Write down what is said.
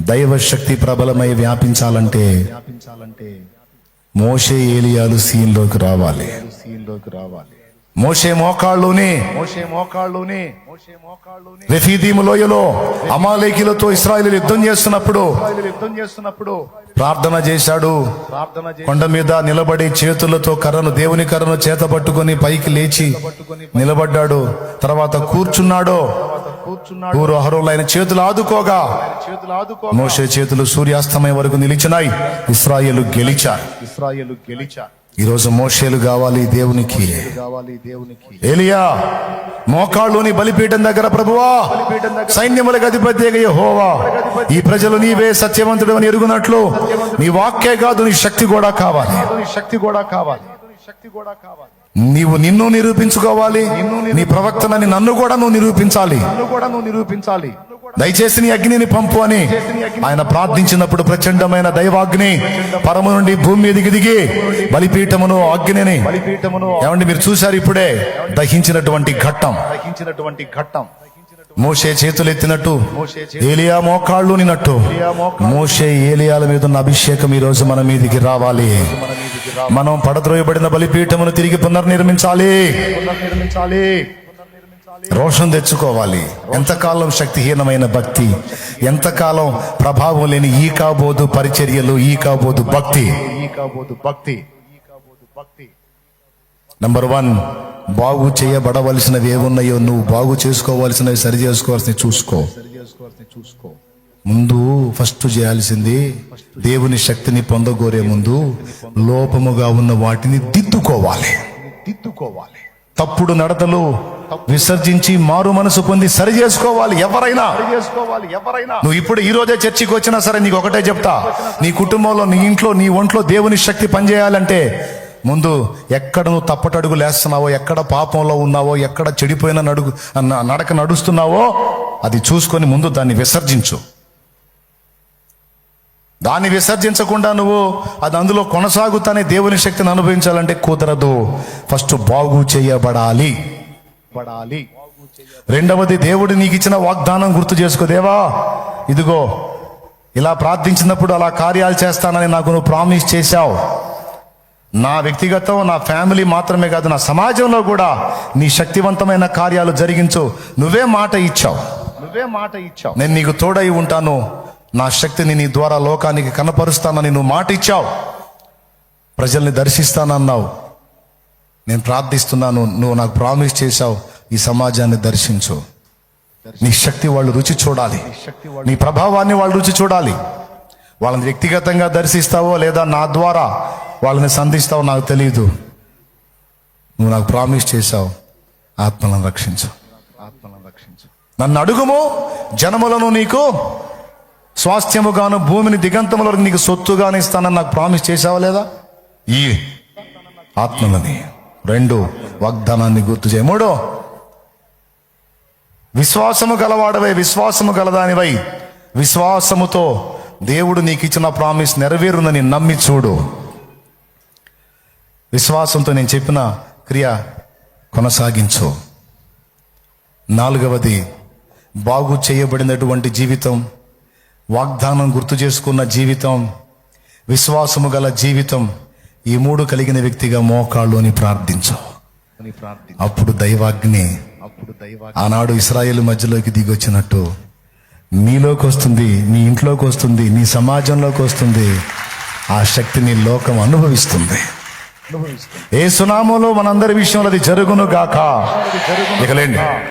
దైవ శక్తి ప్రబలమై వ్యాపించాలంటే మోషే ఏలియాలు సీన్లోకి రావాలి. మోషే మోకాళ్ళుని రెఫీదీము లోయలో అమాలేకీలతో ఇశ్రాయేలు యుద్ధం చేస్తున్నప్పుడు ప్రార్థన చేశాడు. కొండ మీద నిలబడి చేతులతో దేవుని కర్రను చేత పట్టుకొని పైకి లేచి నిలబడ్డాడు. తర్వాత కూర్చున్నాడు. ఆయన చేతులు ఆదుకోగా మోషే చేతులు సూర్యాస్తమయం వరకు నిలిచినాయి. ఇశ్రాయేలు గెలిచారు. ఈరోజు మోషేలు కావాలి దేవునికి. ఏలియా మోకాళ్ళుని బలిపీఠం దగ్గర, ప్రభువా సైన్యములకు అధిపతి యెహోవా, ఈ ప్రజలు నీవే సత్యవంతుడు అని ఎరుగునట్లు నీ వాక్యే కాదు, నీ శక్తి కూడా కావాలి. నీవు నిన్ను నిరూపించుకోవాలి. నీ ప్రవక్తనని నన్ను కూడా నువ్వు నిరూపించాలి. దయచేసి నీ అగ్నిని పంపు అని ఆయన ప్రార్థించినప్పుడు ప్రచండమైన దైవాగ్ని పరము నుండి భూమి మీదికి దిగి బలిపీఠమును అగ్నిని ఏమండి మీరు చూశారు ఇప్పుడే దహించినటువంటి ఘట్టం. మోషే చేతులు ఎత్తినట్టు ఏలియా మోకాళ్ళు నిన్నట్టు మోషే ఏలియాల మీద ఉన్న అభిషేకం ఈ రోజు మన మీదికి రావాలి. మనం పడద్రోయబడిన బలిపీఠమును తిరిగి పునర్నిర్మించాలి. రోషం తెచ్చుకోవాలి. ఎంతకాలం శక్తిహీనమైన భక్తి, ఎంతకాలం ప్రభావం లేని ఈ కాబోదు పరిచర్యలు, ఈ కాబోదు భక్తి. నంబర్ 1, బాగు చేయబడవలసినవి ఏమున్నాయో నువ్వు బాగు చేసుకోవాల్సినవి, సరి చేసుకోవాల్సినవి చూసుకో. ముందు ఫస్ట్ చేయాల్సింది దేవుని శక్తిని పొందగోరే ముందు లోపముగా ఉన్న వాటిని దిద్దుకోవాలి. తప్పుడు నడతలు విసర్జించి మారు మనసు పొంది సరి చేసుకోవాలి. ఎవరైనా నువ్వు ఇప్పుడు ఈ రోజే చర్చికి వచ్చినా సరే నీకు ఒకటే చెప్తా, నీ కుటుంబంలో, నీ ఇంట్లో, నీ ఒంట్లో దేవుని శక్తి పనిచేయాలంటే ముందు ఎక్కడ నువ్వు తప్పటడుగు లేస్తున్నావో, ఎక్కడ పాపంలో ఉన్నావో, ఎక్కడ చెడిపోయిన నడక నడుస్తున్నావో అది చూసుకొని ముందు దాన్ని విసర్జించు. దాన్ని విసర్జించకుండా నువ్వు అది అందులో కొనసాగుతానే దేవుని శక్తిని అనుభవించాలంటే కుదరదు. ఫస్ట్ బాగు చేయబడాలి. రెండవది, దేవుడు నీకు ఇచ్చిన వాగ్దానం గుర్తు చేసుకో. దేవా ఇదిగో ఇలా ప్రార్థించినప్పుడు అలా కార్యాలు చేస్తానని నాకు నువ్వు ప్రామిస్ చేశావు. నా వ్యక్తిగతం, నా ఫ్యామిలీ మాత్రమే కాదు, నా సమాజంలో కూడా నీ శక్తివంతమైన కార్యాలు జరిగించు. నువ్వే మాట ఇచ్చావు. నేను నీకు తోడై ఉంటాను, నా శక్తిని నీ ద్వారా లోకానికి కనపరుస్తానని నువ్వు మాట ఇచ్చావు. ప్రజల్ని దర్శిస్తానన్నావు. నేను ప్రార్థిస్తున్నాను, నువ్వు నాకు ప్రామిస్ చేశావు. ఈ సమాజాన్ని దర్శించు. నీ శక్తి వాళ్ళు రుచి చూడాలి. నీ ప్రభావాన్ని వాళ్ళు రుచి చూడాలి. వాళ్ళని వ్యక్తిగతంగా దర్శిస్తావో లేదా నా ద్వారా వాళ్ళని సంధిస్తావో నాకు తెలియదు. నువ్వు నాకు ప్రామిస్ చేశావు, ఆత్మలను రక్షించు. నన్ను అడుగుము, జనములను నీకు స్వాస్థ్యముగాను భూమిని దిగంతముల నీకు సొత్తుగాను ఇస్తానని నాకు ప్రామిస్ చేశావా లేదా? ఈ ఆత్మలని. 2, వాగ్దానాన్ని గుర్తు చేయ. 3, విశ్వాసము గలవాడవై, విశ్వాసము గలదానివై, విశ్వాసముతో దేవుడు నీకు ఇచ్చిన ప్రామిస్ నెరవేరునని నమ్మి చూడు. విశ్వాసంతో నేను చెప్పిన క్రియ కొనసాగించు. 4వది, బాగు చేయబడినటువంటి జీవితం, వాగ్దానం గుర్తు చేసుకున్న జీవితం, విశ్వాసము గల జీవితం, ఈ 3 కలిగిన వ్యక్తిగా మోకాళ్ళుని ప్రార్థించు. అప్పుడు దైవాగ్ని ఆనాడు ఇశ్రాయేలు మధ్యలోకి దిగొచ్చినట్టు నీలోకి వస్తుంది, నీ ఇంట్లోకి వస్తుంది, నీ సమాజంలోకి వస్తుంది. ఆ శక్తిని లోకం అనుభవిస్తుంది. యేసు నామములో మనందరి విషయంలో అది జరుగును గాక. ఇకలేండి.